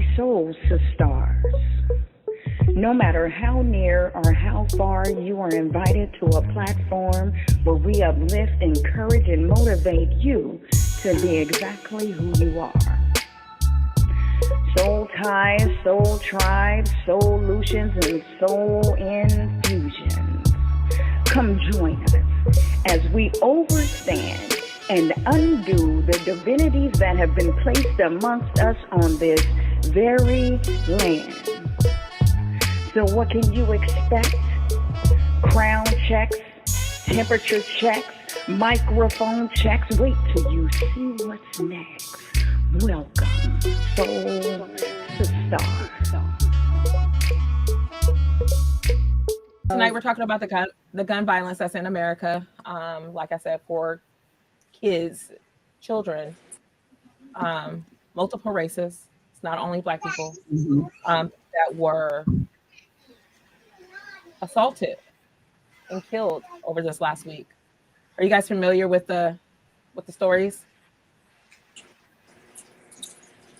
my soul, sisters. No matter how near or how far, you are invited to a platform where we uplift, encourage, and motivate you to be exactly who you are. Soul ties, soul tribes, solutions, and soul infusions. Come join us as we overstand and undo the divinities that have been placed amongst us on this very land. So what can you expect? Crown checks, temperature checks, microphone checks. Wait till you see what's next. Welcome, Soul Sister. Tonight we're talking about the gun violence that's in America. Like I said, for kids, children, multiple races. It's not only Black people that were assaulted and killed over this last week. Are you guys familiar with the stories?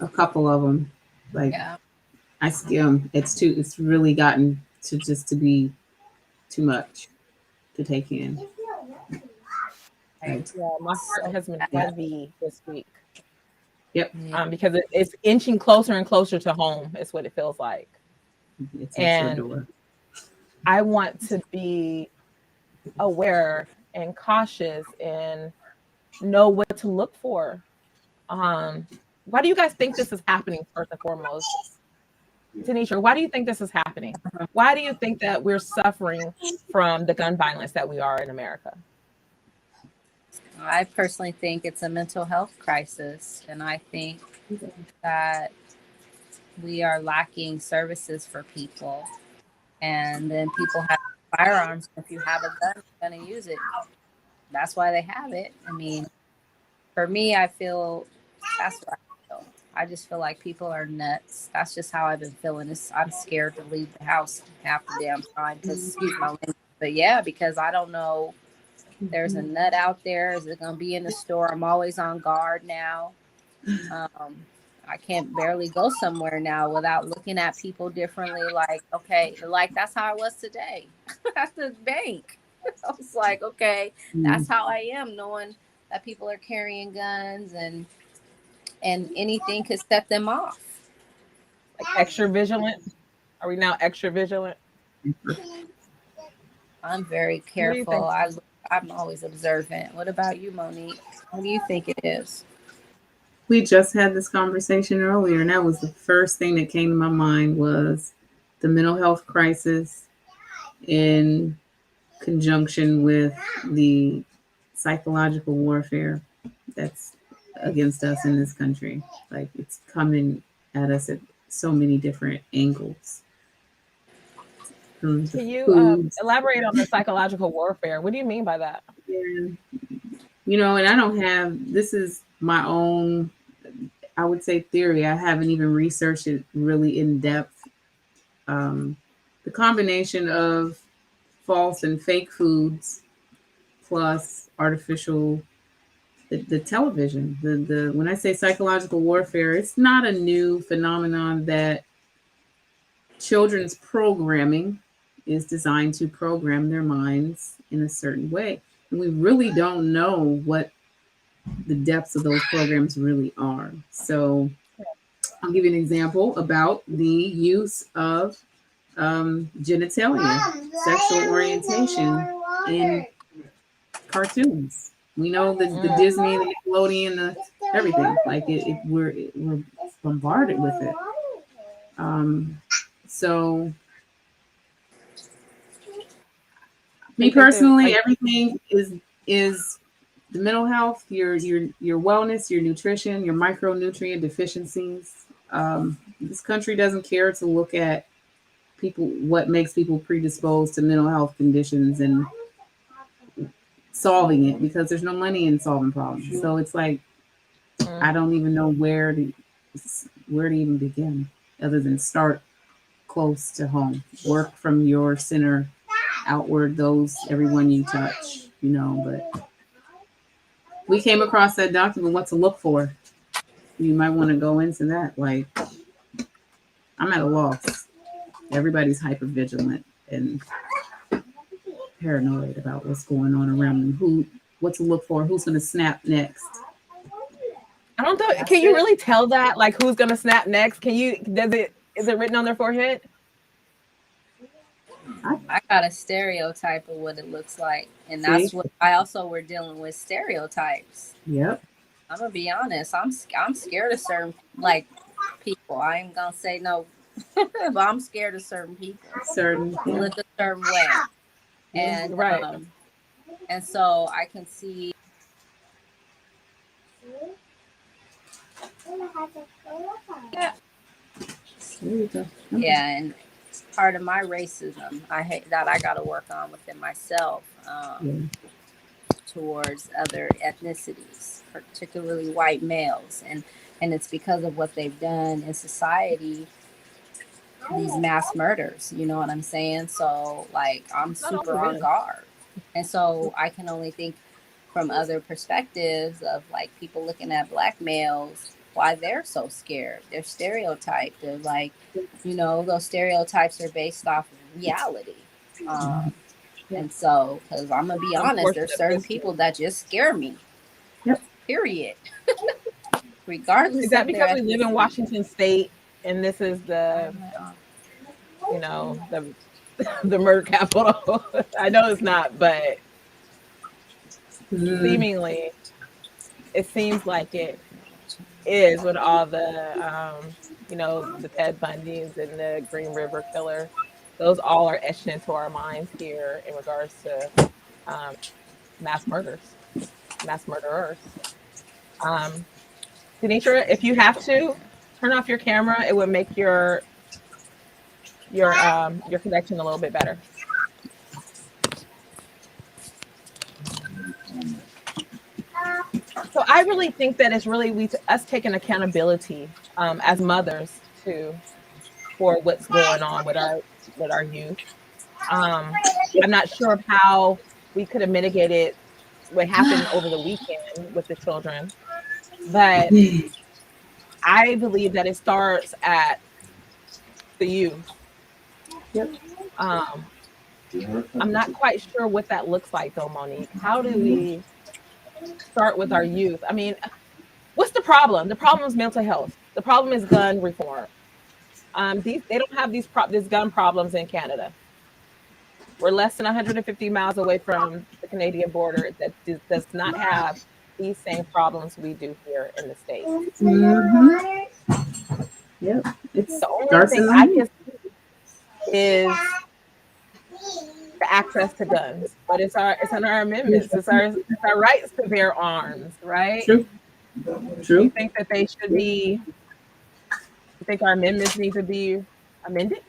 A couple of them, like Yeah. I skim. It's really gotten to be too much to take in. Yeah, my heart has been heavy this week. Yep. Because it's inching closer and closer to home. Is what it feels like. It's at your door. I want to be aware and cautious and know what to look for. Why do you guys think this is happening, first and foremost? Tanisha, why do you think this is happening? Why do you think that we're suffering from the gun violence that we are in America? I personally think it's a mental health crisis, and I think that we are lacking services for people. And then people have firearms. If you have a gun, you're going to use it. That's why they have it. I mean, for me, I feel that's what I feel. I just feel like people are nuts. That's just how I've been feeling. I'm scared to leave the house half the damn time because, excuse my language. But yeah, because I don't know. There's a nut out there. Is it going to be in the store? I'm always on guard now. I can't barely go somewhere now without looking at people differently. Like, okay, like that's how I was today at the bank. I was like, okay, that's how I am, knowing that people are carrying guns and anything could set them off. Like extra vigilant? Are we now extra vigilant? I'm very careful. I'm always observant. What about you, Monique? What do you think it is? We just had this conversation earlier, and that was the first thing that came to my mind was the mental health crisis in conjunction with the psychological warfare that's against us in this country. Like, it's coming at us at so many different angles. Can you elaborate on the psychological warfare? What do you mean by that? Yeah. And I don't have, this is my own, I would say, theory. I haven't even researched it really in depth. The combination of false and fake foods plus artificial, the television, the when I say psychological warfare, it's not a new phenomenon that children's programming is designed to program their minds in a certain way. And we really don't know what the depths of those programs really are. So I'll give you an example about the use of genitalia, sexual orientation in cartoons. We know the Disney, the Nickelodeon, the everything. Like we're bombarded with it. So me personally, everything is the mental health, your wellness, your nutrition, your micronutrient deficiencies. This country doesn't care to look at people, what makes people predisposed to mental health conditions and solving it, because there's no money in solving problems. So it's like, I don't even know where to even begin, other than start close to home. Work from your center outward, everyone you touch, but we came across that document, what to look for. You might want to go into that. Like, I'm at a loss. Everybody's hyper vigilant and paranoid about what's going on around them, what to look for, who's going to snap next. I don't know. Can you really tell that? Like, who's going to snap next? Is it written on their forehead? I got a stereotype of what it looks like. And that's what we're dealing with, stereotypes. Yep. I'm going to be honest. I'm scared of certain, like, people. I ain't going to say no, but I'm scared of certain people. Who look a certain way. And, and so I can see. Yeah, and part of my racism I got to work on within myself towards other ethnicities, particularly white males, and it's because of what they've done in society, these mass murders, you know what I'm saying? So like I'm super on guard, and so I can only think from other perspectives of like people looking at Black males, why they're so scared. They're stereotyped. They're like, you know, those stereotypes are based off of reality. And so, because I'm going to be honest, there's certain people that just scare me. Yep. Period. Regardless. Is that because we live in Washington State and this is the, you know, the murder capital? I know it's not, but seemingly it seems like it is, with all the you know, the Ted Bundys and the Green River Killer. Those all are etched into our minds here in regards to mass murderers. Denisha, if you have to turn off your camera, it would make your connection a little bit better. So I really think that it's really us taking accountability as mothers for what's going on with our youth. I'm not sure of how we could have mitigated what happened over the weekend with the children, but I believe that it starts at the youth. Yep. I'm not quite sure what that looks like though, Monique. How do we start with our youth? I mean, what's the problem? The problem is mental health. The problem is gun reform. They don't have these gun problems in Canada. We're less than 150 miles away from the Canadian border that does not have these same problems we do here in the States. Yep. It's the only thing I can see is the access to guns, but it's in our amendments. It's our rights to bear arms, right? True. Do you think that they should be? You think our amendments need to be amended?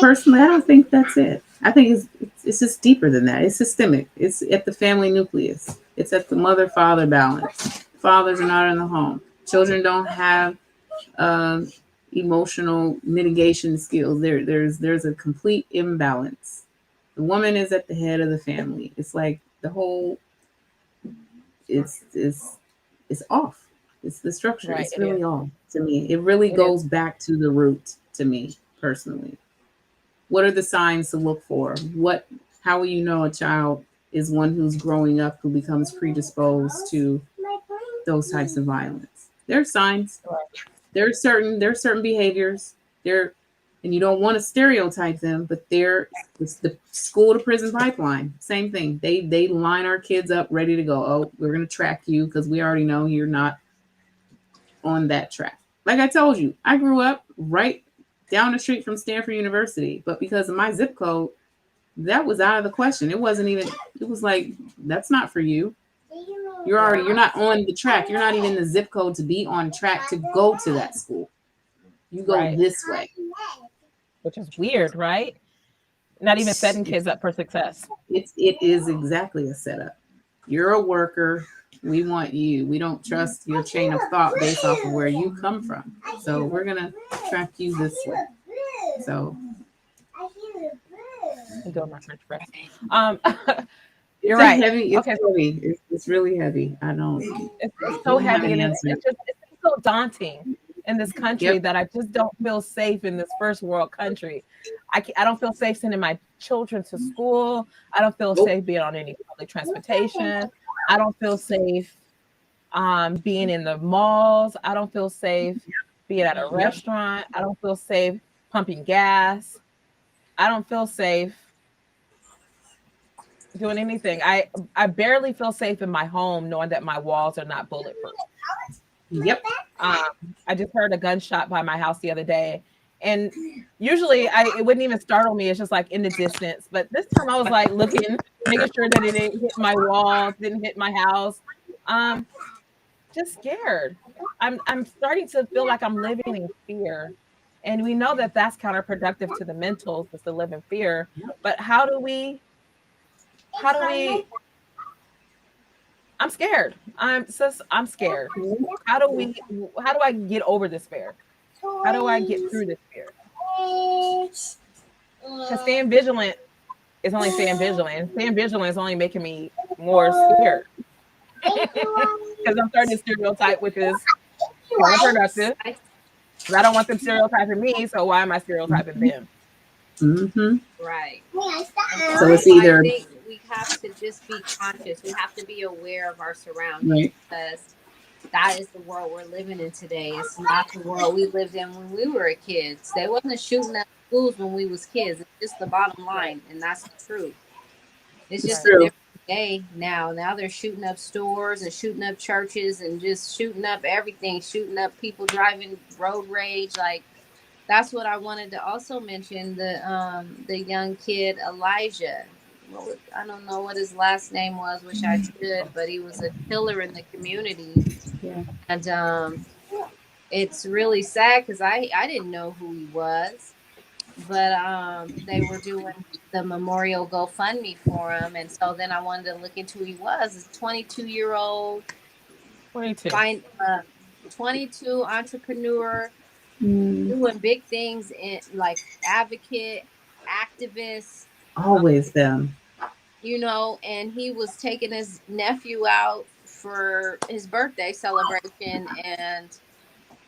Personally, I don't think that's it. I think it's just deeper than that. It's systemic. It's at the family nucleus. It's at the mother-father balance. Fathers are not in the home. Children don't have emotional mitigation skills. There's a complete imbalance. The woman is at the head of the family. It's like the whole. It's off. It's the structure. Right, it's really off to me. It really goes back to the root to me personally. What are the signs to look for? How will you know a child is one who's growing up who becomes predisposed to those types of violence? There are signs. There are certain behaviors. And you don't want to stereotype them, but it's the school to prison pipeline. Same thing. They line our kids up ready to go. Oh, we're going to track you because we already know you're not on that track. Like I told you, I grew up right down the street from Stanford University, but because of my zip code, that was out of the question. It was like, that's not for you. You're not on the track. You're not even the zip code to be on track to go to that school. You go this way. Which is weird, right? Not even setting kids up for success. It is exactly a setup. You're a worker. We want you. We don't trust your chain of thought based off of where you come from. So we're going to track you this way. So. I'm doing my French press. You're It's a right. heavy. It's Okay, heavy. It's really heavy. I don't it's so have heavy, an and answer. it's so daunting in this country Yep. that I just don't feel safe in this first world country. I don't feel safe sending my children to school. I don't feel Nope. safe being on any public transportation. I don't feel safe being in the malls. I don't feel safe being at a Yep. restaurant. I don't feel safe pumping gas. I don't feel safe doing anything. I barely feel safe in my home knowing that my walls are not bulletproof. Yep. I just heard a gunshot by my house the other day, and usually it wouldn't even startle me. It's just like in the distance. But this time I was like looking, making sure that it didn't hit my walls, didn't hit my house. Um, just scared. I'm starting to feel like I'm living in fear, and we know that that's counterproductive to the mental, just to live in fear. But how do we? How do we? I'm scared. I'm scared. How do we? How do I get over this fear? How do I get through this fear? Because staying vigilant is only staying vigilant, and staying vigilant is only making me more scared. Because I'm starting to stereotype, which is counterproductive. Because I don't want them stereotyping me, so why am I stereotyping them? Mm-hmm. Right. So it's I either think we have to just be conscious. We have to be aware of our surroundings right. because that is the world we're living in today. It's not the world we lived in when we were kids. They wasn't shooting up schools when we was kids. It's just the bottom line, and that's the truth. It's It's just a true. different day now. Now they're shooting up stores and shooting up churches and just shooting up everything, shooting up people driving road rage. Like that's what I wanted to also mention. The young kid Elijah. I don't know what his last name was. Wish I should, but he was a killer in the community, Yeah. and it's really sad because I didn't know who he was, but they were doing the memorial GoFundMe for him, and so then I wanted to look into who he was. It's a 22-year-old 22. 22 entrepreneur Mm. doing big things in like advocate, activist, Always them. and he was taking his nephew out for his birthday celebration, and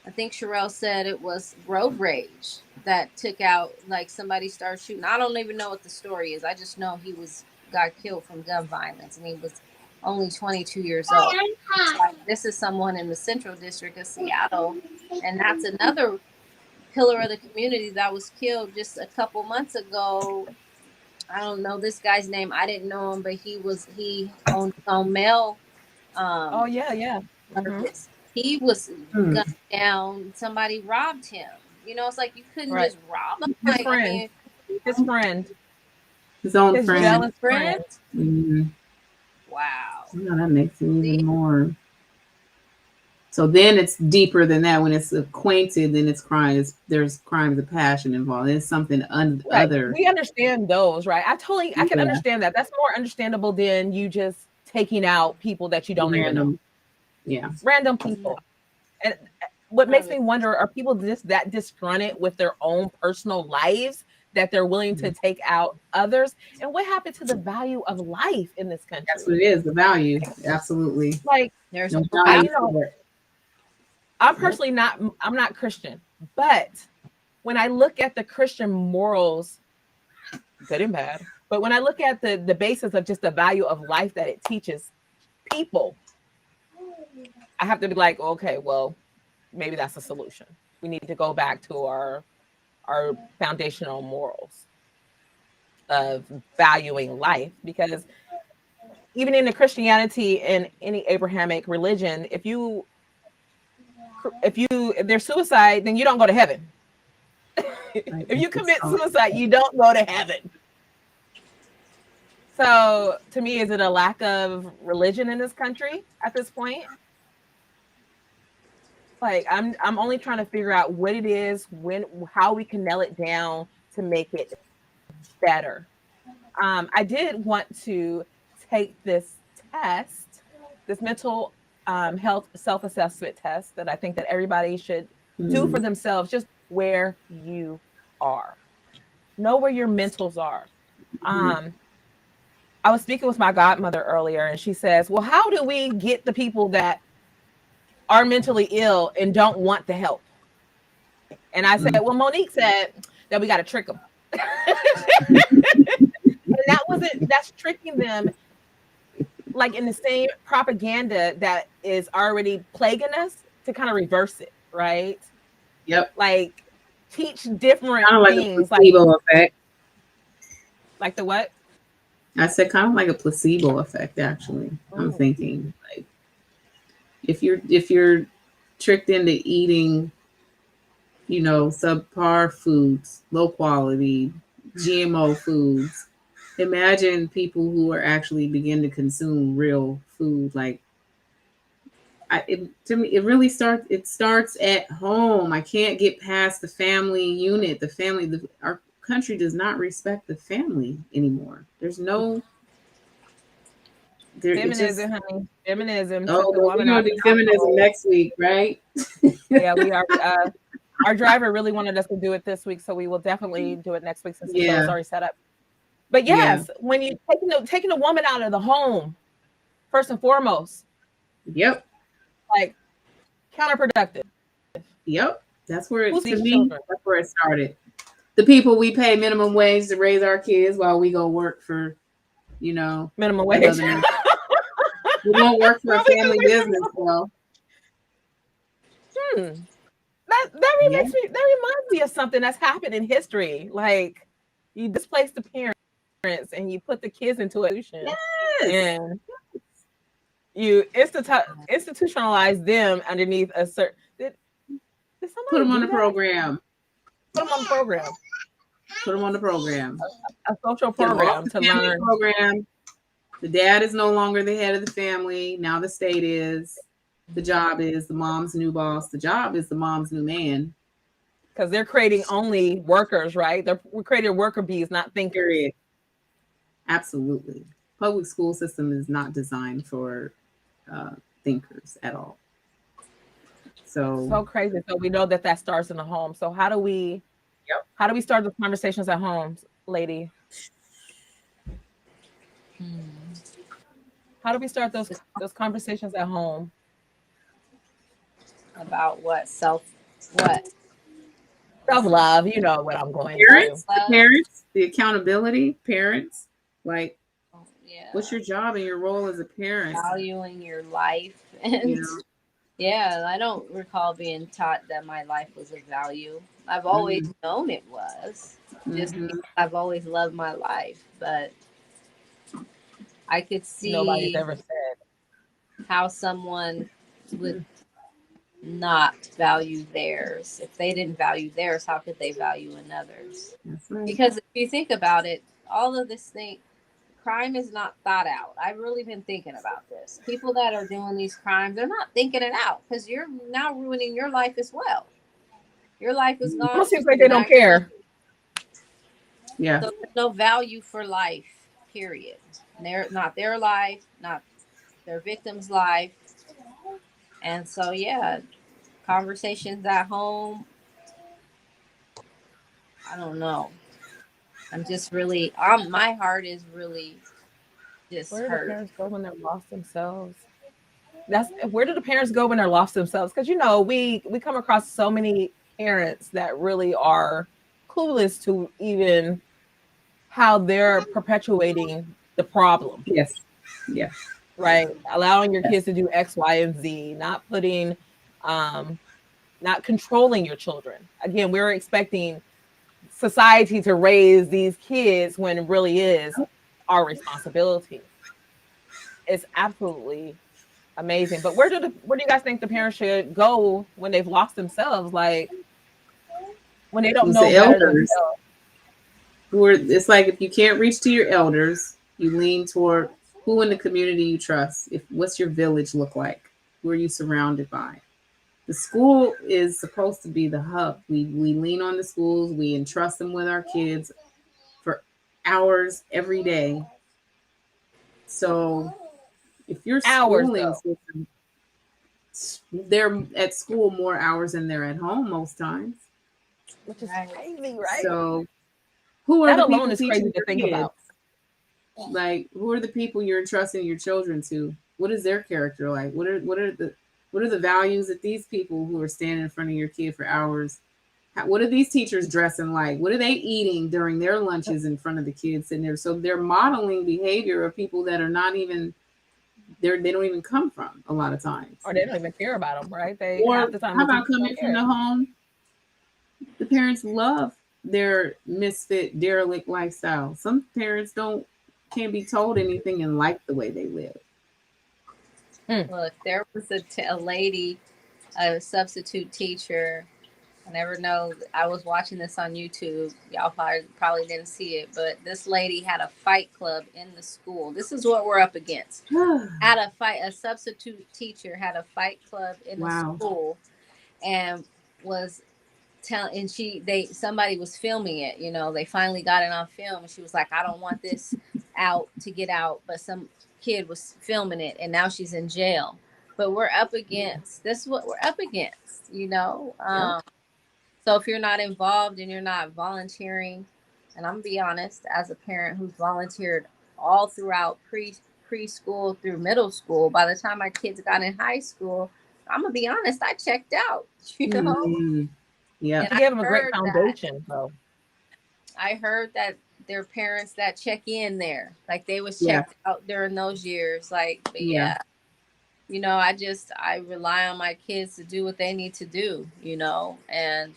I think Sherrell said it was road rage that took out, like somebody started shooting. I don't even know what the story is. I just know he got killed from gun violence, and he was only 22 years old. Like, this is someone in the Central District of Seattle, and that's another pillar of the community that was killed just a couple months ago. I don't know this guy's name. I didn't know him, but he owned his own mail Oh yeah. Mhm. service. He was Mm. gunned down. Somebody robbed him. It's like you couldn't Right. just rob him. His Like, friend. His friend. His own His friend. jealous friend. friend. Mm-hmm. Wow. Yeah, that makes it even more. So then it's deeper than that. When it's acquainted, then it's crimes. There's crimes of passion involved. It's something Right. other. We understand those, right? I can Yeah. understand that. That's more understandable than you just taking out people that you don't even know. Random. Yeah. Random people. And what makes me wonder, are people just that disgruntled with their own personal lives that they're willing to take out others? And what happened to the value of life in this country? That's what it is. The value. Absolutely. Like, There's No no value value. for it. I'm personally I'm not Christian, but when I look at the Christian morals, good and bad, but when I look at the basis of just the value of life that it teaches people, I have to be like, okay, well, maybe that's a solution. We need to go back to our foundational morals of valuing life, because even in the Christianity and any Abrahamic religion, if there's suicide, then you don't go to heaven. If you commit suicide, you don't go to heaven. So to me, is it a lack of religion in this country at this point? Like, I'm only trying to figure out what it is, how we can nail it down to make it better. I did want to take this test, this mental health self-assessment test that I think that everybody should do for themselves, just where you are. Know where your mentals are. I was speaking with my godmother earlier, and she says, well, how do we get the people that are mentally ill and don't want the help? And I said, well, Monique said that we got to trick them. And that's tricking them like in the same propaganda that is already plaguing us to kind of reverse it, right? Yep. Like teach different Kind of like things. a placebo effect. Like the what? I said kind of like a placebo effect, actually. I'm thinking like if you're tricked into eating, subpar foods, low quality, GMO foods, imagine people who are actually begin to consume real food. Like to me, it starts at home. I can't get past the family unit, our country does not respect the family anymore. There's no Feminism, honey. Feminism. Oh, we're gonna do feminism next week, right? Yeah, we are. Our driver really wanted us to do it this week, so we will definitely do it next week since the show is already set up. But yes, when you taking a woman out of the home, first and foremost. Yep. Like counterproductive. Yep. That's where that's where it started. The people we pay minimum wage to raise our kids while we go work for, minimum wage. We won't work for a family business, though. That reminds me of something that's happened in history. Like you displace the parents and you put the kids into a institution. Yes. And you institutionalize them underneath a certain. Did put them on the program. Put them on the program. Put them on the program. A social program to learn. Program. The dad is no longer the head of the family. Now the state is. The job is the mom's new boss. The job is the mom's new man. Because they're creating only workers, right? We're creating worker bees, not thinkers. Period. Absolutely. Public school system is not designed for thinkers at all. So crazy. So we know that starts in the home. So how do we start the conversations at home, lady? How do we start those conversations at home? About what? Self-love. You know what I'm going through. Parents, the accountability, parents, like, what's your job and your role as a parent? Valuing your life. And I don't recall being taught that my life was of value. I've always known it was, just because I've always loved my life. But I could see nobody's ever said how someone would not value theirs. If they didn't value theirs, how could they value another's? Right. Because if you think about it, all of this crime is not thought out. I've really been thinking about this. People that are doing these crimes, they're not thinking it out because you're now ruining your life as well. Your life is gone. It seems like they don't care. Yeah. So there's no value for life, period. Not their life, not their victim's life. And so, conversations at home, I don't know. I'm just really, my heart is really just hurt. Where do the parents go when they're lost themselves? Where do the parents go when they're lost themselves? Because, we come across so many parents that really are clueless to even how they're perpetuating the problem. Yes. Yes. Right. Allowing your kids to do X, Y, and Z, not putting, not controlling your children. Again, we're expecting society to raise these kids when it really is our responsibility. It's absolutely amazing. But where do you guys think the parents should go when they've lost themselves? Like when they don't know the better elders. It's like if you can't reach to your elders, you lean toward who in the community you trust. What's your village look like? Who are you surrounded by? The school is supposed to be the hub. We lean on the schools. We entrust them with our kids for hours every day. So if you're schooling system, they're at school more hours than they're at home most times. Which is crazy, right? So who are that the alone people is crazy to think kids? about. Like, who are the people you're entrusting your children to? What is their character like? What are the values that these people who are standing in front of your kid for hours? What are these teachers dressing like? What are they eating during their lunches in front of the kids sitting there? So they're modeling behavior of people that are not even there. They don't even come from a lot of times, or they don't even care about them, right? They or half the time how about coming from the home? The parents love their misfit, derelict lifestyle. Some parents can't be told anything and like the way they live. Look, there was a lady, a substitute teacher. I never know. I was watching this on YouTube. Y'all probably didn't see it, but this lady had a fight club in the school. This is what we're up against. A substitute teacher had a fight club in the school, and was somebody was filming it. You know, they finally got it on film, and she was like, "I don't want this to get out," but some kid was filming it, and now she's in jail. But we're up against this. Is what we're up against, you know. So if you're not involved and you're not volunteering, and I'm gonna be honest, as a parent who's volunteered all throughout preschool through middle school, by the time my kids got in high school, I'm gonna be honest, I checked out. You know. Yeah, I gave them a great foundation, though. I heard that their parents that check in there, like they was checked out during those years. Like, but you know, I rely on my kids to do what they need to do, you know, and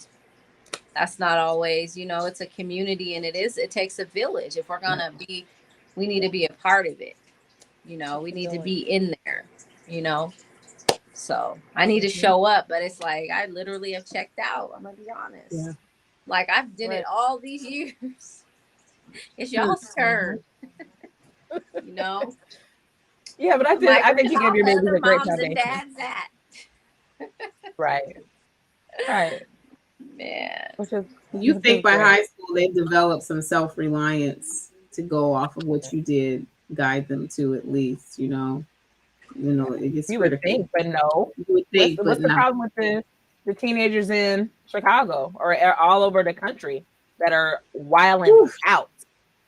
that's not always, you know, it's a community, and it takes a village. If we're gonna we need to be a part of it, you know, we need to be in there, you know. So I need to show up, but it's like I literally have checked out. I'm gonna be honest. Yeah. Like I've did it all these years. It's y'all's turn. You know? Yeah, but I think you gave your babies a great foundation. Dad's at. Right. Man. You think by high school they've developed some self-reliance to go off of what you did guide them to, at least, you know. You know, it gets you would think, but no. You would think, what's the problem with the teenagers in Chicago or all over the country that are wilding out?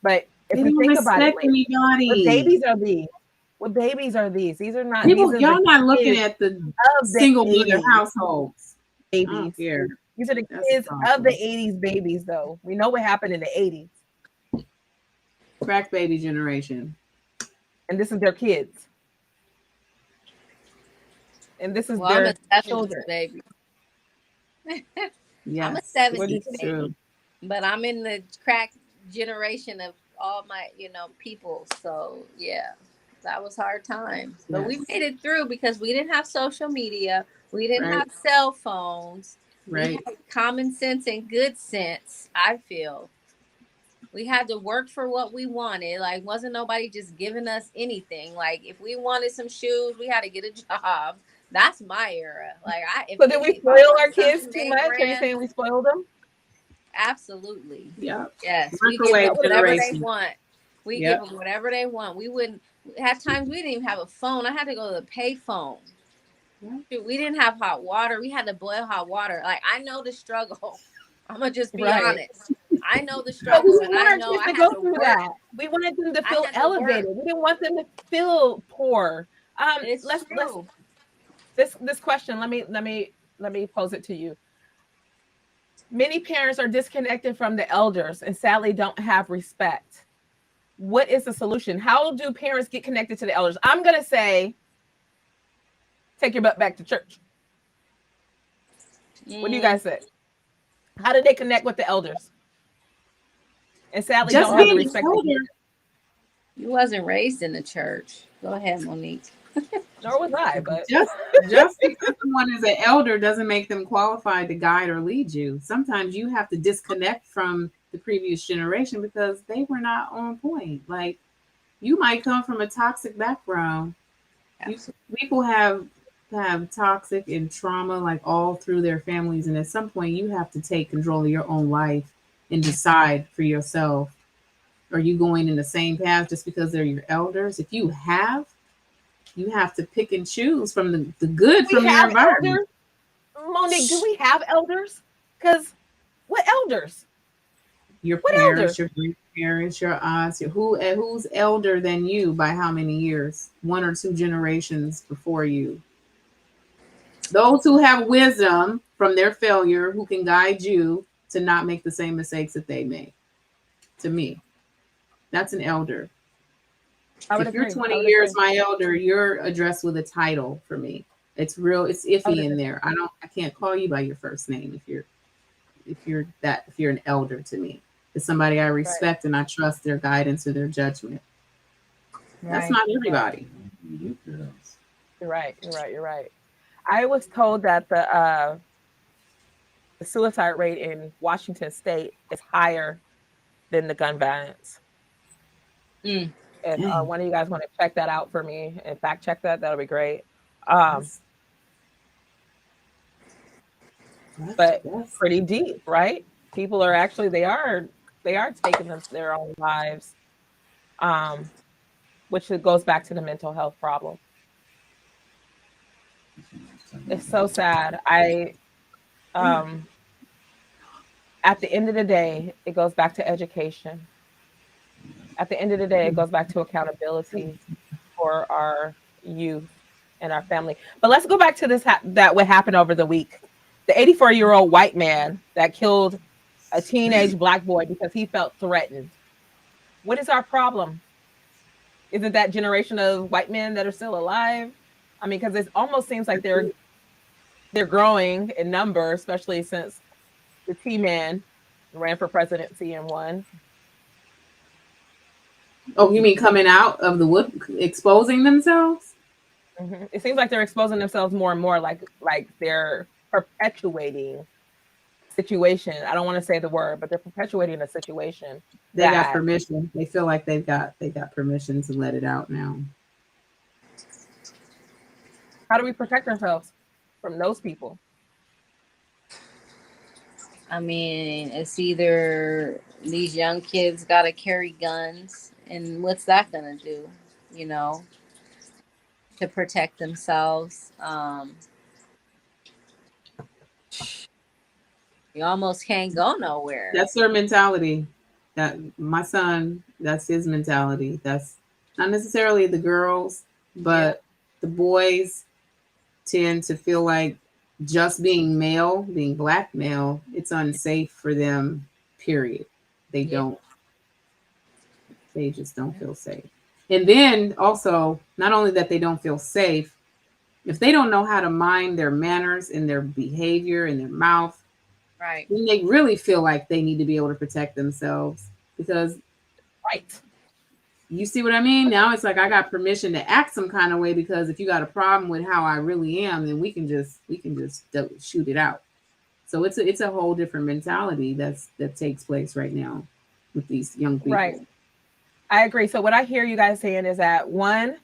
But if you think about it, what babies are these? What babies are these? These are not people. Y'all not looking at the single mother households. Babies. These are the kids of the 80s babies, though. We know what happened in the 80s. Crack baby generation. And this is their kids. And this is their children. Baby. Yes, I'm a 70s baby. But I'm in the crack generation of all my, you know, people. So, yeah, that was hard times. But we made it through because we didn't have social media. We didn't have cell phones. Right. We had common sense and good sense, I feel. We had to work for what we wanted. Like, wasn't nobody just giving us anything. Like, if we wanted some shoes, we had to get a job. That's my era. Like, so did we spoil our kids too much? Are you saying we spoiled them? Absolutely. Yeah. Yes. We give them whatever they want. We give them whatever they want. We wouldn't. At times we didn't even have a phone. I had to go to the pay phone. We didn't have hot water. We had to boil hot water. Like, I know the struggle. I'm gonna just be honest. I know the struggle, and I know I had to work. That. We wanted them to feel elevated. We didn't want them to feel poor. Let's this question. Let me pose it to you. Many parents are disconnected from the elders and sadly don't have respect. What is the solution? How do parents get connected to the elders? I'm gonna say, take your butt back to church. What do you guys say? How did they connect with the elders? And sadly, just don't have the respect. You wasn't raised in the church. Go ahead, Monique. Nor was I, but just because someone is an elder doesn't make them qualified to guide or lead you. Sometimes you have to disconnect from the previous generation because they were not on point. Like, you might come from a toxic background. People have toxic and trauma like all through their families, and at some point you have to take control of your own life and decide for yourself. Are you going in the same path just because they're your elders? If you have to pick and choose from the good from your environment. Monique, do we have elders? Because what elders? Your what parents, elders? your parents, your aunts, who's elder than you by how many years? 1 or 2 generations before you. Those who have wisdom from their failure, who can guide you to not make the same mistakes that they make. To me, that's an elder. I would If you're agree. 20 I would years agree. my elder, you're addressed with a title for me. It's I would iffy in agree. there. I can't call you by your first name if you're an elder to me. It's somebody I Right. respect and I trust their guidance or their judgment. That's Right. not Right. everybody. You're right. You're right. You're right. I was told that the suicide rate in Washington State is higher than the gun violence. Mm. If Dang, one of you guys want to check that out for me and fact check that, that'll be great. Um, that's, that's, but that's pretty deep, right? People are actually they are taking their own lives, um, which goes back to the mental health problem. It's so sad. Um, at the end of the day, it goes back to education. At the end of the day, it goes back to accountability for our youth and our family. But let's go back to that what happened over the week. The 84-year-old white man that killed a teenage black boy because he felt threatened. What is our problem? Is it that generation of white men that are still alive? I mean, because it almost seems like they're growing in number, especially since the T man ran for presidency and won. Oh, you mean coming out of the wood, exposing themselves? It seems like they're exposing themselves more and more, like they're perpetuating situation. I don't want to say the word, but they're perpetuating a situation They got that permission. They feel like they got permission to let it out now. how do we protect ourselves from those people? I mean, it's either these young kids got to carry guns, and what's that going to do, you know, to protect themselves? You almost can't go nowhere. That's their mentality. That my son, that's his mentality. That's not necessarily the girls, but the boys tend to feel like just being male, being black male, it's unsafe for them, period. They Yeah. don't, they just don't feel safe. And then also, not only that they don't feel safe, if they don't know how to mind their manners and their behavior and their mouth, Right. then they really feel like they need to be able to protect themselves because Right. you see what I mean? Now it's like I got permission to act some kind of way because if you got a problem with how I really am, then we can just shoot it out. So it's a whole different mentality that takes place right now with these young Right. people. I agree. So what I hear you guys saying is that one,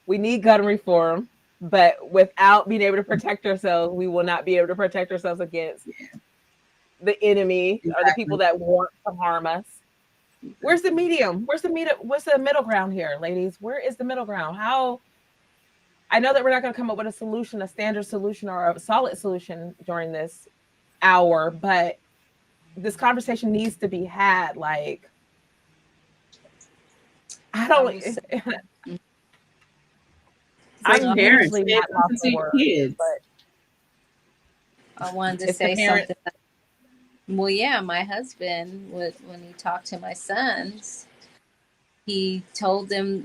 we need gun reform, but without being able to protect ourselves, we will not be able to protect ourselves against the enemy or the people Exactly. that want to harm us. Where's the medium? What's the middle ground here, ladies? Where is the middle ground? How I know that we're not going to come up with a solution, a standard solution or a solid solution during this hour, but this conversation needs to be had. Like, I I don't, will say, It's like I'm so parents, usually pay not lost attention to for your words, kids. but I wanted to it's the say parent. something. Well, yeah, my husband, when he talked to my sons, he told them,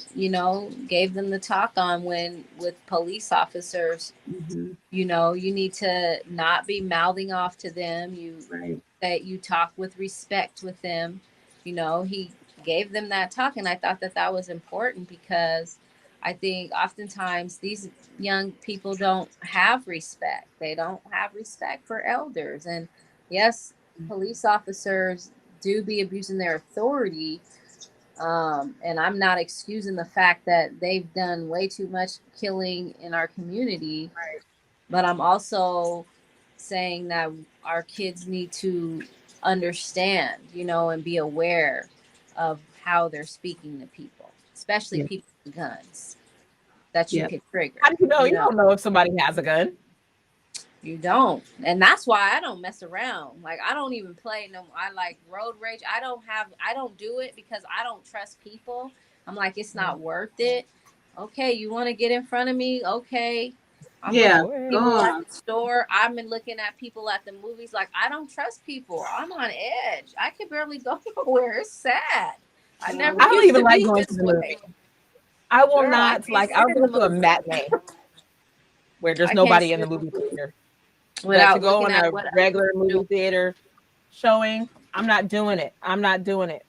gave them the talk on when with police officers, Hmm. you need to not be mouthing off to them. Right. That you talk with respect with them. He gave them that talk, and I thought that was important because I think oftentimes these young people don't have respect. They don't have respect for elders, and yes, police officers do be abusing their authority. And I'm not excusing the fact that they've done way too much killing in our community, but I'm also saying that our kids need to understand, and be aware of how they're speaking to people, especially Yeah. people with guns that you Yeah. could trigger. How do you know? You don't know if somebody has a gun. You don't. And that's why I don't mess around. Like, I don't even play no. I like road rage. I don't do it because I don't trust people. I'm like, it's not worth it. Okay, you want to get in front of me? Okay. I'm Yeah, looking at go people at on. the store. I've been looking at people at the movies. Like, I don't trust people. I'm on edge. I can barely go nowhere. It's sad. I never I don't used even to like be going to this the way. movie. I will Girl, I not, can't like, sit I'll in go the to a movie. matinee where there's I can't nobody in sit the in the movie movie theater. But to without go looking on at a what other regular people movie do. theater showing, I'm not doing it. I'm not doing it.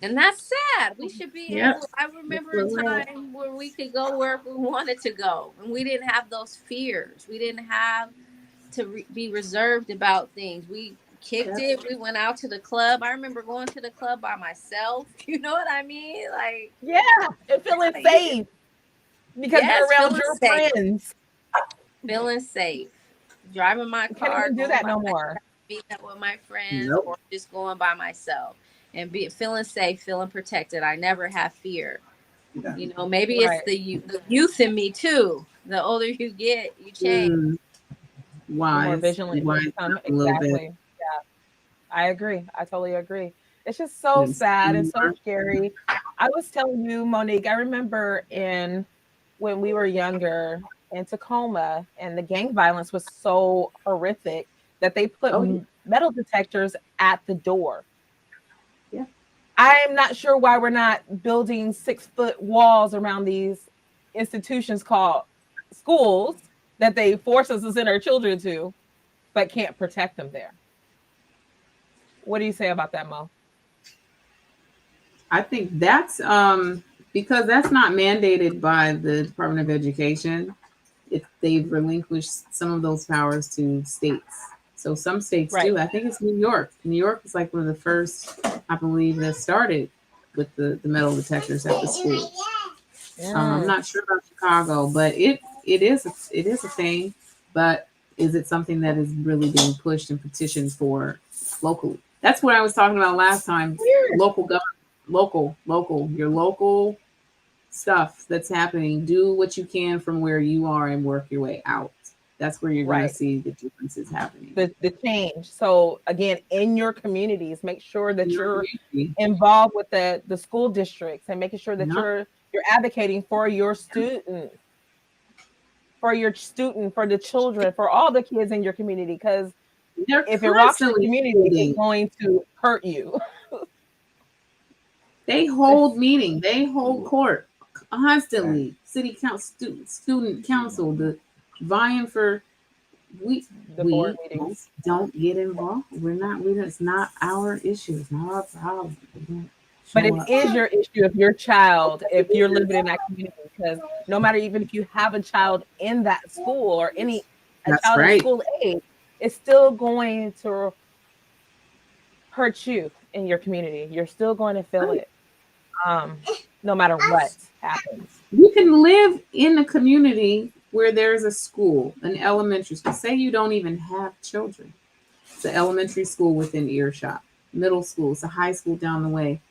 And that's sad. We should be Yep. able. I remember a time where we could go wherever we wanted to go, and we didn't have those fears. We didn't have to be reserved about things. We kicked it. We went out to the club. I remember going to the club by myself. You know what I mean? Like, Yeah, and feeling safe because you're yes, around feeling your safe, friends. feeling safe. Driving my Can't car, even do going that by no myself, more. being up with my friends, Nope. or just going by myself and feeling safe, feeling protected. I never have fear. You know, maybe it's Right. the youth in me too. The older you get, you change. You're more Wise. vigilant. You Wise become up a little bit. exactly. Yeah, I agree. I totally agree. It's just so Yes. sad and so scary. I was telling you, Monique, I remember when we were younger in Tacoma, and the gang violence was so horrific that they put Oh, yeah. metal detectors at the door. Yeah. I'm not sure why we're not building 6-foot walls around these institutions called schools that they force us to send our children to, but can't protect them there. What do you say about that, Mo? I think that's because that's not mandated by the Department of Education. If they've relinquished some of those powers to states. So some states Right. do. I think it's New York. New York is like one of the first, I believe, that started with the metal detectors at the school. I'm not sure about Chicago, but it is a thing. But is it something that is really being pushed and petitioned for locally? That's what I was talking about last time. Weird. Local government, your local stuff that's happening. Do what you can from where you are and work your way out. That's where you're going to Right. see the differences happening. The change. So again, in your communities, make sure that you're Community. involved with the school districts and making sure that Yep. you're advocating for your student, for the children, for all the kids in your community. Because They're if it rocks your constantly community, it's meeting. going to hurt you. They hold meeting. They hold court constantly. City council, student council, the vying for we The board we meetings. don't get involved. We're not. It's not our issue. It's not our problem. We don't But show it up. is your issue if your child, if you're living in that community, because no matter even if you have a child in that school or a That's child in right. school age, it's still going to hurt you in your community. You're still going to feel it, no matter what happens. You can live in a community where there's a school, an elementary school. Say you don't even have children. It's an elementary school within earshot, middle school, it's a high school down the way.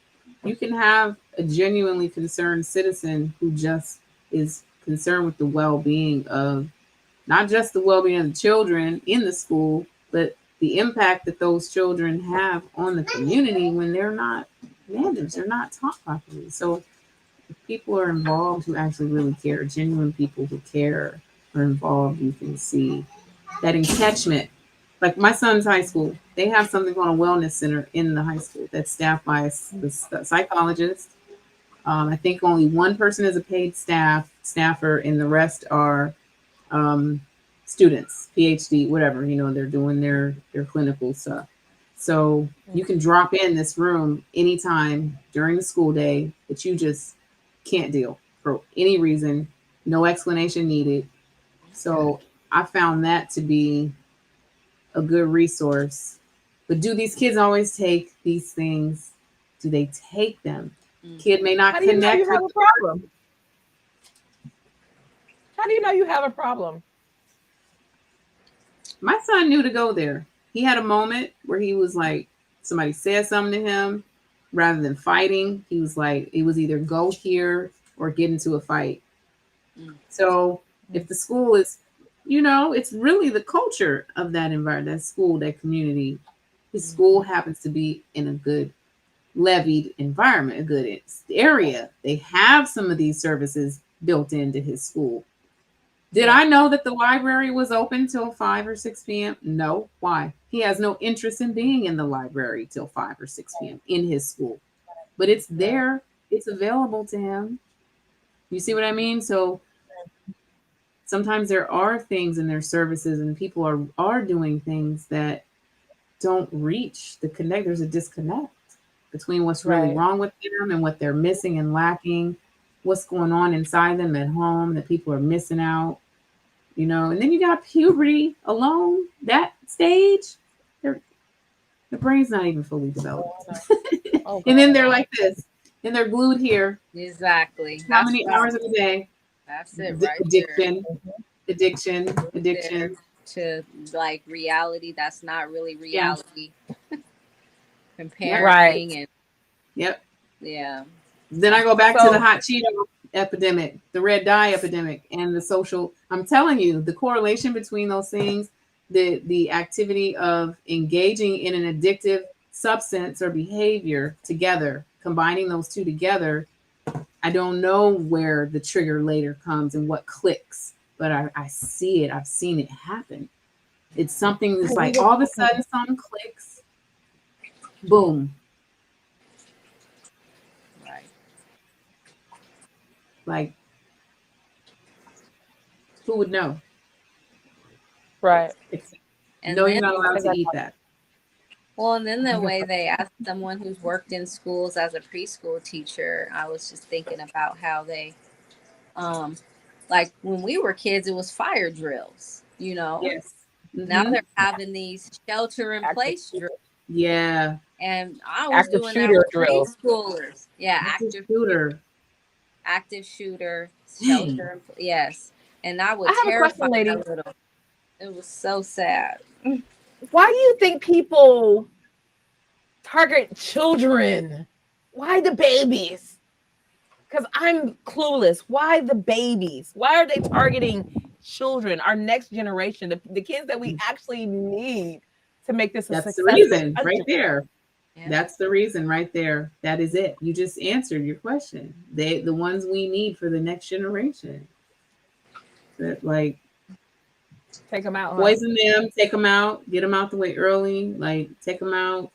You can have a genuinely concerned citizen who just is concerned with the well-being of not just the well-being of the children in the school, but the impact that those children have on the community when they're not managed, they're not taught properly. So if people are involved who actually really care, genuine people who care are involved, you can see that attachment. Like my son's high school, they have something called a wellness center in the high school that's staffed by a psychologist. I think only one person is a paid staffer, and the rest are students, PhD, whatever. They're doing their clinical stuff. So you can drop in this room anytime during the school day that you just can't deal for any reason, no explanation needed. So I found that to be a good resource. But do these kids always take these things? Do they take them? Kid may not How do you know connect you have with a problem? How do you know you have a problem? my son knew to go there. He had a moment where he was like, somebody said something to him. Rather than fighting, he was like, it was either go here or get into a fight. So if the school is it's really the culture of that environment, that school, that community. His school happens to be in a good levied environment, a good area. They have some of these services built into his school. Did I know that the library was open till 5 or 6 p.m.? No. Why? He has no interest in being in the library till 5 or 6 p.m. in his school. But it's there. It's available to him. You see what I mean? So sometimes there are things in their services and people are doing things that don't reach the connect. There's a disconnect between what's really wrong with them and what they're missing and lacking, what's going on inside them at home that people are missing out, and then you got puberty alone, that stage, the brain's not even fully developed. And then they're like this, and they're glued here. Exactly. How many hours of the day? That's it right there. Addiction. To like reality that's not really reality. Comparing and Then I go back to the hot Cheeto epidemic, the red dye epidemic, and the social. I'm telling you, the correlation between those things, the activity of engaging in an addictive substance or behavior together, combining those two together. I don't know where the trigger later comes and what clicks, but I see it. I've seen it happen. It's something that's like all of a sudden something clicks. Boom. Right. Like, who would know? Right. And no, you're not allowed to eat that. Well, and then the way they asked someone who's worked in schools as a preschool teacher, I was just thinking about how they, like when we were kids, it was fire drills, Yes. Now they're having these shelter-in-place drills. Yeah. And I was active doing shooter that with drills. preschoolers. Yeah, active shooter, shelter. Yes, and I would I have a terrify question, lady. that little. It was so sad. Why do you think people target children? Why the babies? Because I'm clueless. Why the babies? Why are they targeting children, our next generation, the kids that we actually need to make this a That's success? the reason right there. Yeah. That's the reason right there. That is it. You just answered your question. The ones we need for the next generation. That like take them out, poison them, take them out, get them out the way early, like take them out.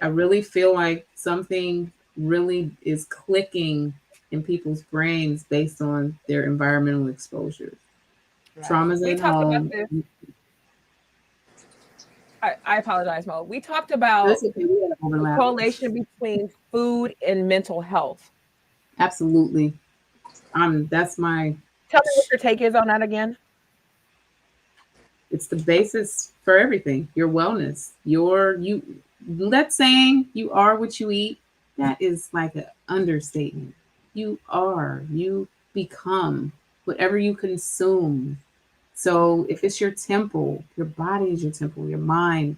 I really feel like something really is clicking in people's brains based on their environmental exposures. Right. Traumas at home. I apologize, Mo. We talked about the correlation between food and mental health. Absolutely. That's my. Tell me what your take is on that again. It's the basis for everything. Your wellness. That saying, you are what you eat, that is like an understatement. You become whatever you consume. So if it's your temple, your body is your temple, your mind,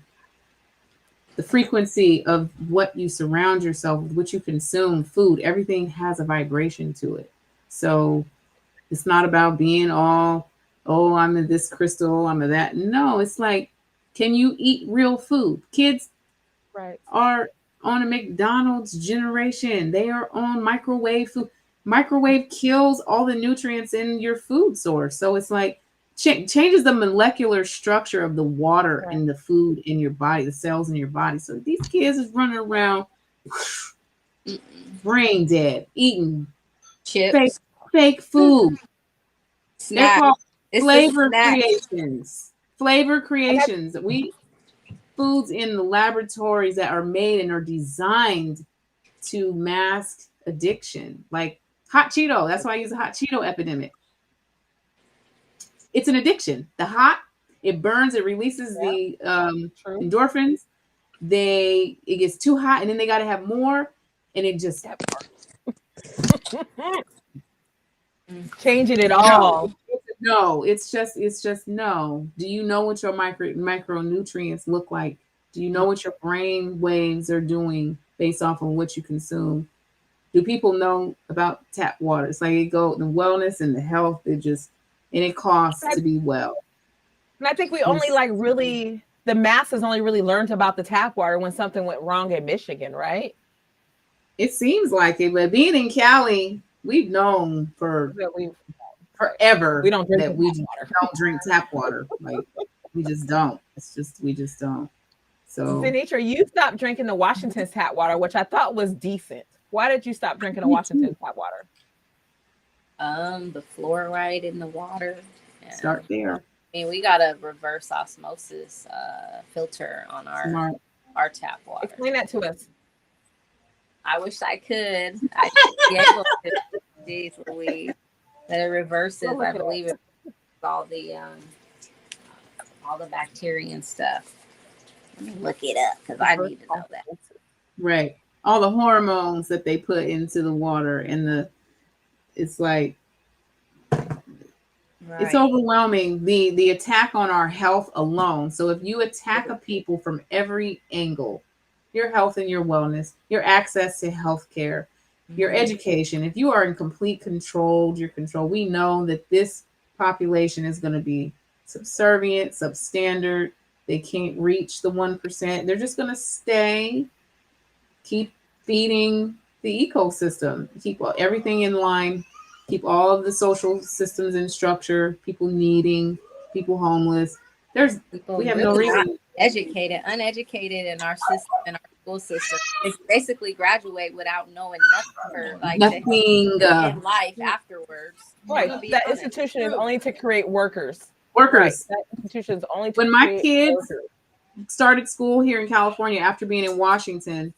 the frequency of what you surround yourself with, what you consume, food, everything has a vibration to it. So it's not about being all, oh, I'm in this crystal, I'm in that. No, it's like, can you eat real food? Kids are on a McDonald's generation. They are on microwave food. Microwave kills all the nutrients in your food source. So it's like, changes the molecular structure of the water in the food in your body, the cells in your body. So these kids is running around brain dead, eating chips, fake food. Snacks. They're called flavor creations. Flavor creations. Foods in the laboratories that are made and are designed to mask addiction, like hot Cheeto. That's why I use the hot Cheeto epidemic. It's an addiction. The hot, it burns, it releases the endorphins. It gets too hot, and then they got to have more, and it just changing it all. No, it's just no. Do you know what your micronutrients look like? Do you know what your brain waves are doing based off of what you consume? Do people know about tap water? It's like the wellness and the health. and it costs to be well. And I think we only like really, the masses only really learned about the tap water when something went wrong in Michigan, right? It seems like it, but being in Cali, we've known for forever we don't drink that we don't drink tap water. Like we just don't. It's just we just don't. So Sinitra, you stopped drinking the Washington's tap water, which I thought was decent. Why did you stop drinking the Washington's tap water? The fluoride in the water. And, start there. I mean, we got a reverse osmosis filter on our tap water. Explain that to us. I wish I could. I should be able to. Jeez Louise. That it reverses, I believe, it all the bacteria and stuff. Let me look it up because I need to know that. Right. All the hormones that they put into the water and it's like it's overwhelming. The attack on our health alone. So if you attack a people from every angle, your health and your wellness, your access to health care, your education, if you are in complete control, we know that this population is going to be subservient, substandard. They can't reach the 1%. They're just going to keep feeding the ecosystem, keep everything in line, keep all of the social systems in structure, people needing, people homeless. We have no reason. Uneducated in our system, in our school system. They basically graduate without knowing nothing for nothing in life afterwards. Right. That institution is only to create workers. Right. That institution is only to when my kids workers. Started school here in California after being in Washington,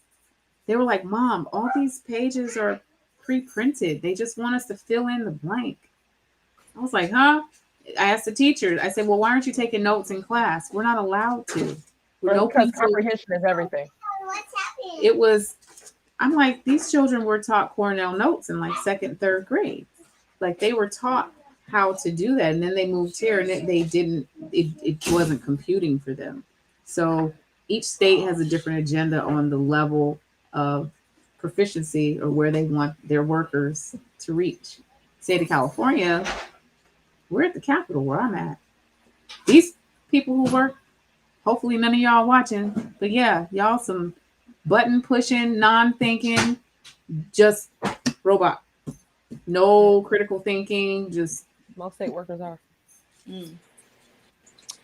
they were like, Mom, all these pages are pre-printed. They just want us to fill in the blank. I was like, huh? I asked the teacher, I said, well, why aren't you taking notes in class? We're not allowed to. Because comprehension is everything. I'm like, these children were taught Cornell notes in like 2nd, 3rd grade. Like they were taught how to do that. And then they moved here and it wasn't computing for them. So each state has a different agenda on the level of proficiency or where they want their workers to reach. State of California, we're at the Capitol where I'm at. These people who work, hopefully none of y'all watching, but yeah, y'all some button pushing, non-thinking, just robot. No critical thinking, just most state workers are.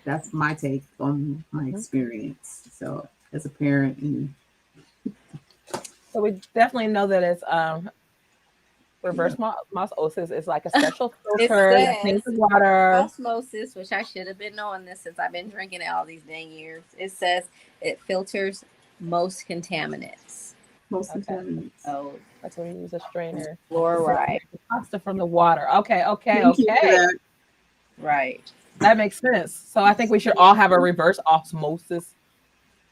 That's my take on my experience. So as a parent, and so we definitely know that it's reverse osmosis is like a special filter that cleans the water. Osmosis, which I should have been knowing this since I've been drinking it all these dang years. It says it filters most contaminants. Contaminants. Oh, that's when you use a strainer. Fluoride. Pasta from the water. Okay. Right. That makes sense. So I think we should all have a reverse osmosis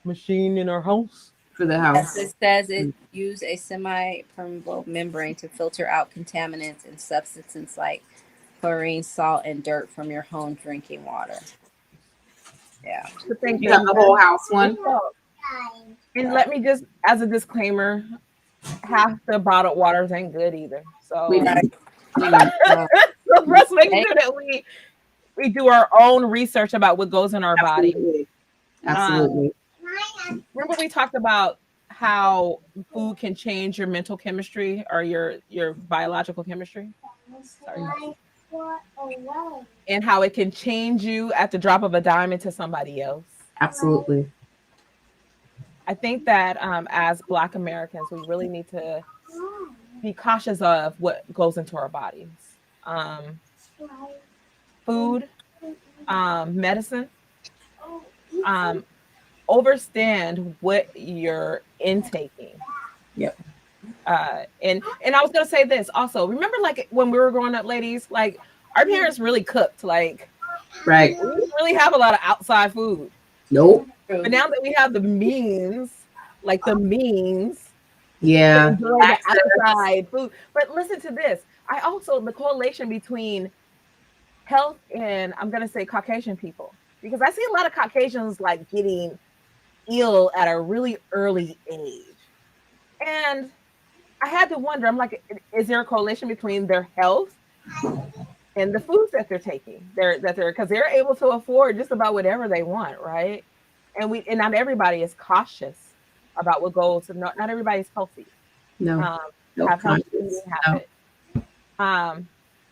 machine in our house. For the house. It says it use a semi-permeable membrane to filter out contaminants and substances like chlorine, salt, and dirt from your home drinking water. Yeah. You have the whole house one. And let me just, as a disclaimer, half the bottled waters ain't good either. So let's make sure that we do our own research about what goes in our body. Absolutely. Remember we talked about how food can change your mental chemistry or your biological chemistry? Sorry. And how it can change you at the drop of a dime into somebody else. Absolutely. I think that as Black Americans, we really need to be cautious of what goes into our bodies. Food, medicine, understand what you're intaking. Yep. And I was gonna say this also. Remember, like when we were growing up, ladies, like our parents really cooked. Like, right. We didn't really have a lot of outside food. Nope. But now that we have the means, yeah, the outside food. But listen to this. The correlation between health and I'm gonna say Caucasian people, because I see a lot of Caucasians like getting ill at a really early age. And I had to wonder, I'm like, is there a correlation between their health and the foods that they're taking. Because they're able to afford just about whatever they want, right? And not everybody is cautious about what goes. Not everybody's healthy. No, Um, no have healthy eating conscious. No. habits.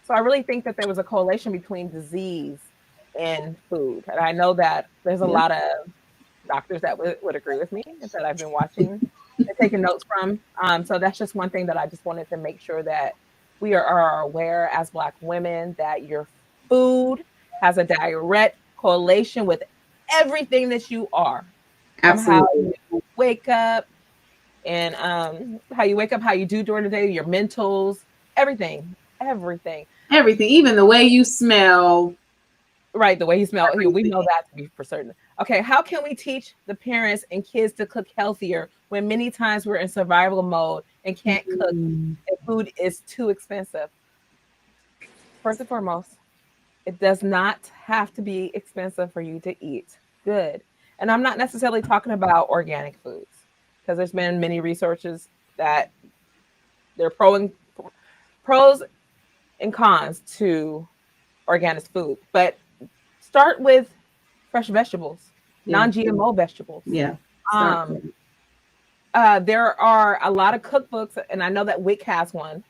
So I really think that there was a correlation between disease and food, and I know that there's a Yep. lot of doctors that would agree with me that I've been watching and taking notes from. So that's just one thing that I just wanted to make sure that we are aware as Black women that your food has a direct correlation with everything that you are, from how Absolutely. you wake up and how you wake up, how you do during the day, your mentals, everything, everything. Everything, even the way you smell. Right, the way he smelled. We Everything. know that to be for certain. Okay, how can we teach the parents and kids to cook healthier when many times we're in survival mode and can't cook Mm. and food is too expensive? First and foremost, it does not have to be expensive for you to eat good. And I'm not necessarily talking about organic foods because there's been many researches that there are pros and cons to organic food. But start with fresh vegetables, Yeah. non-GMO vegetables. Yeah. Start Um, with it. there are a lot of cookbooks, and I know that WIC has one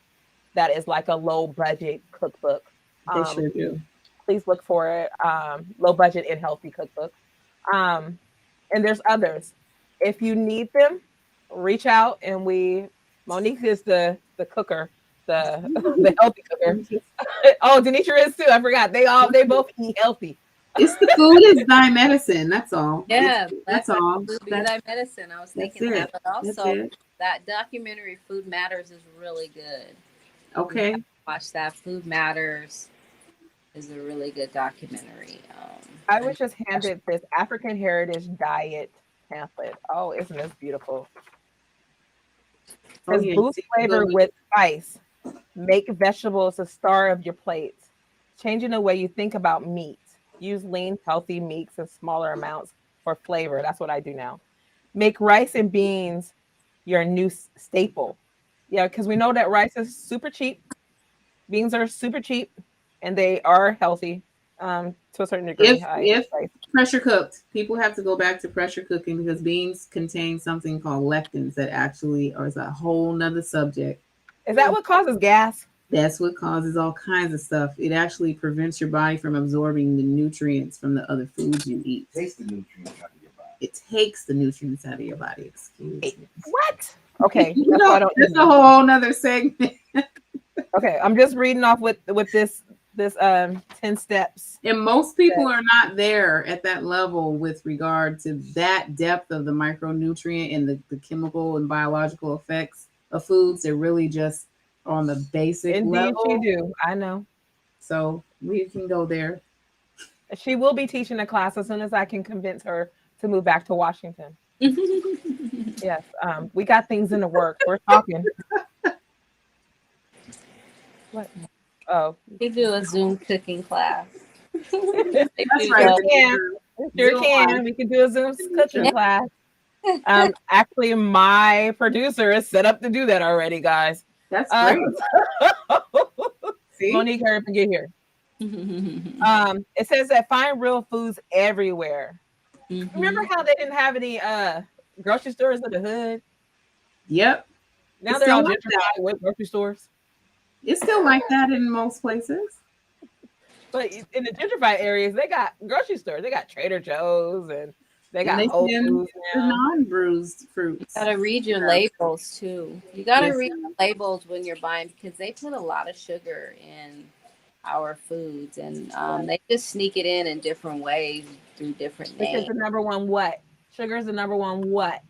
that is like a low budget cookbook. They sure Please, do. please look for it. Low budget and healthy cookbook. Um, and there's others. If you need them, reach out and Monique is the cooker, the the healthy cooker. Oh, Denitra is too. I forgot. They both eat healthy. It's the food is thy medicine. That's all. Yeah, That's all. food be That's, thy medicine. I was that's thinking that, it. but That's also it. that documentary "Food Matters" is really good. Okay. Watch that. "Food Matters" is a really good documentary. I was just handed this African Heritage Diet pamphlet. Oh, isn't this beautiful? Oh Says yeah. boost See, flavor with spice. Make vegetables a star of your plate. Changing the way you think about meat. Use lean, healthy meats in smaller amounts for flavor. That's what I do now. Make rice and beans your new staple. Yeah, because we know that rice is super cheap. Beans are super cheap, and they are healthy to a certain degree. if pressure cooked, people have to go back to pressure cooking because beans contain something called lectins that actually is a whole nother subject. Is that what causes gas? That's what causes all kinds of stuff. It actually prevents your body from absorbing the nutrients from the other foods you eat. Takes the nutrients out of your body. It takes the nutrients out of your body. Excuse me. What? Okay, You that's know, why I don't that's eat a whole nother segment. Okay, I'm just reading off with this 10 steps. And most people are not there at that level with regard to that depth of the micronutrient and the chemical and biological effects of foods. They're really just on the basic Indeed, level. she do. I know. So we can go there. She will be teaching a class as soon as I can convince her to move back to Washington. Yes, we got things in the works. We're talking. What? Oh, We do a Zoom cooking class. That's right. Sure can. We can do a Zoom cooking class. Actually, my producer is set up to do that already, guys. That's great. See? Monique, hurry up and get here. It says that find real foods everywhere. Remember how they didn't have any grocery stores in the hood? Yep. Now It's they're all still like gentrified with grocery stores. It's still like that in most places. But in the gentrified areas, they got grocery stores. They got Trader Joe's and they got And Whole send Foods the now. non-bruised fruits. You gotta read your labels too. You gotta read the labels when you're buying because they put a lot of sugar in our foods and they just sneak it in different ways through different Because names. the number one what? Sugar is the number one what?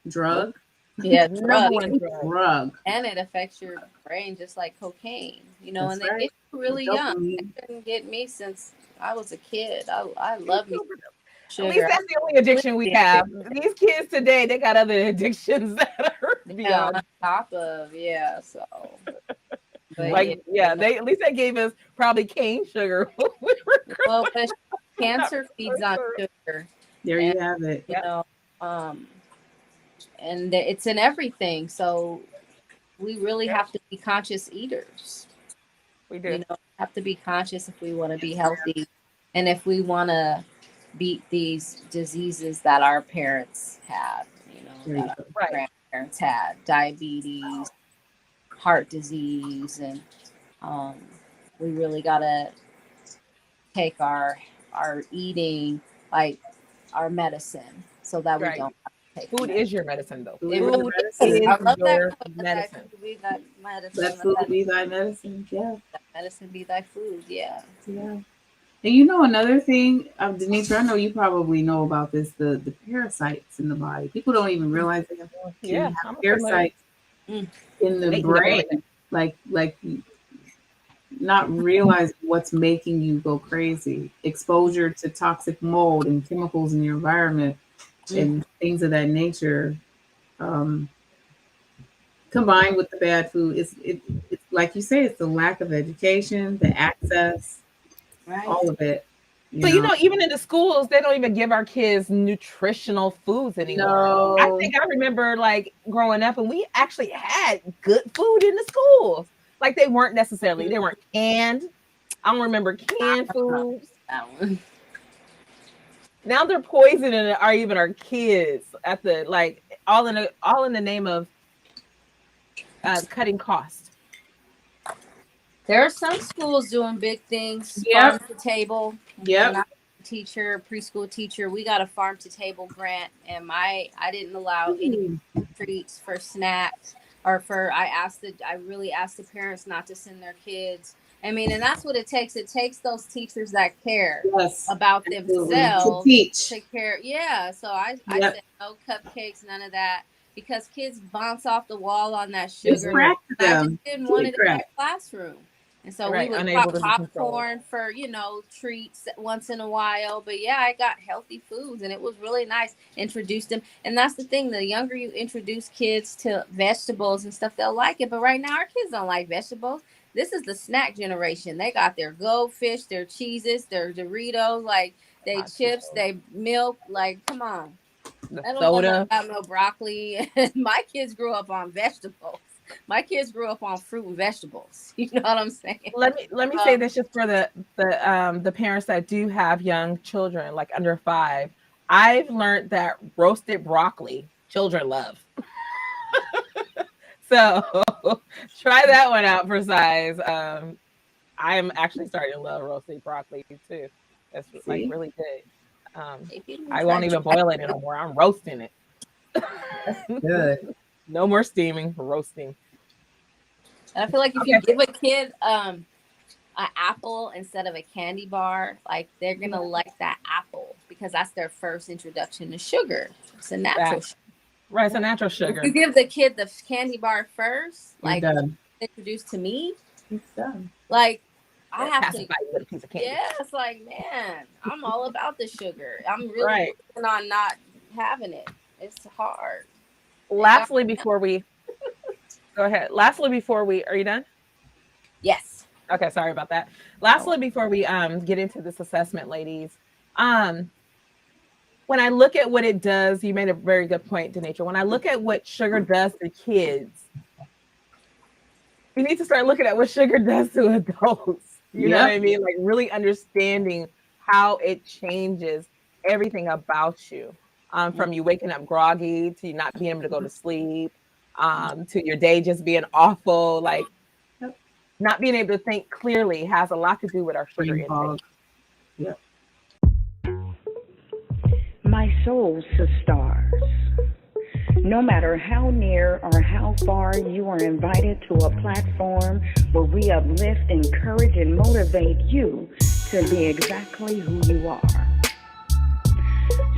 Drug. Yeah, Number drug. one drug. And it affects your brain just like cocaine, you know, That's and they right. get you really young. They Dopamine. couldn't get me since I was a kid. I love me sugar. At least that's the only addiction we have. These kids today, they got other addictions that are beyond. On top of, so. But Like, they at least they gave us probably cane sugar. well, but cancer feeds on sugar. There you have it. You know, and it's in everything. So we really have to be conscious eaters. We You do. know, we have to be conscious if we want to be healthy and if we want to beat these diseases that our parents had, you know, There you that go. our Right. grandparents had, diabetes, heart disease, and we really got to take our eating like our medicine so that we Right. don't have to take Food medicine. is your medicine, though. Food It is really Food medicine. is. is I love that your quote. Let thy medicine. food be thy medicine. Let food be thy medicine. Yeah. Let medicine be thy food. Yeah. Yeah. And you know another thing, Denitra, I know you probably know about this, the parasites in the body. People don't even realize they Yeah, can I'm have familiar. parasites Mm. in the In the brain. brain. Like not realize what's making you go crazy. Exposure to toxic mold and chemicals in your environment and things of that nature. Um, Combined with the bad food, it's like you say, it's the lack of education, the access, Right. all of it. So, you know, even in the schools, they don't even give our kids nutritional foods anymore. I No. think I remember like growing up and we actually had good food in the schools. Like they weren't necessarily, they weren't canned. I don't remember canned foods. That one. Now they're poisoning our even our kids at the like all in the name of cutting costs. There are some schools doing big things, Yep. farm to table. Yep. When I was a teacher, preschool teacher, we got a farm to table grant, and I didn't allow any treats for snacks or for I really asked the parents not to send their kids. I mean, and that's what it takes. It takes those teachers that care Yes. about Absolutely. themselves To teach. to care. Yeah. So I Yep. said no cupcakes, none of that. Because kids bounce off the wall on that It's sugar. crack to I them. just didn't want it in my classroom. And so Right, we would unable pop to be controlled. popcorn for, you know, treats once in a while. But yeah, I got healthy foods and it was really nice. Introduced them. And that's the thing. The younger you introduce kids to vegetables and stuff, they'll like it. But right now, our kids don't like vegetables. This is the snack generation. They got their goldfish, their cheeses, their Doritos, like they chips, they milk. Like, come on. The I don't know soda. about no broccoli. My kids grew up on vegetables. My kids grew up on fruit and vegetables. You know what I'm saying? Let me say this just for the parents that do have young children, like under 5. I've learned that roasted broccoli children love. So try that one out for size. I am actually starting to love roasted broccoli too. That's like really good. I won't even boil it anymore. I'm roasting it. Good. No more steaming, roasting. And I feel like if you give a kid an apple instead of a candy bar, like they're gonna like that apple because that's their first introduction to sugar. It's a natural sugar. Right, it's a natural sugar. If you give the kid the candy bar first, like done. introduced to me, It's done. like I have Pacify to. you with a piece of candy. Yeah, it's like, man, I'm all about the sugar. I'm really working on not having it. It's hard. Lastly, before we go ahead. Lastly, before we are you done? Yes. Okay, sorry about that. Lastly, before we get into this assessment, ladies, when I look at what it does, you made a very good point, Denitra. When I look at what sugar does to kids, we need to start looking at what sugar does to adults. You know what I mean? Like really understanding how it changes everything about you. From you waking up groggy to you not being able to go to sleep, to your day just being awful, like not being able to think clearly has a lot to do with our sugar intake. Yep. My soul sisters, no matter how near or how far you are invited to a platform where we uplift, encourage, and motivate you to be exactly who you are.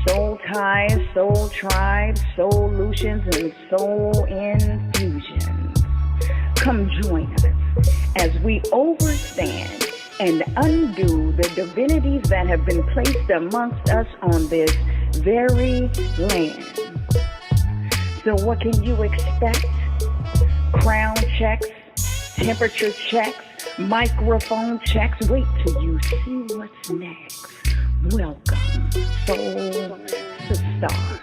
Soul ties, soul tribes, solutions, and soul infusions. Come join us as we overstand and undo the divinities that have been placed amongst us on this very land. So what can you expect? Crown checks, temperature checks, microphone checks. Wait till you see what's next. Welcome, soul to stars.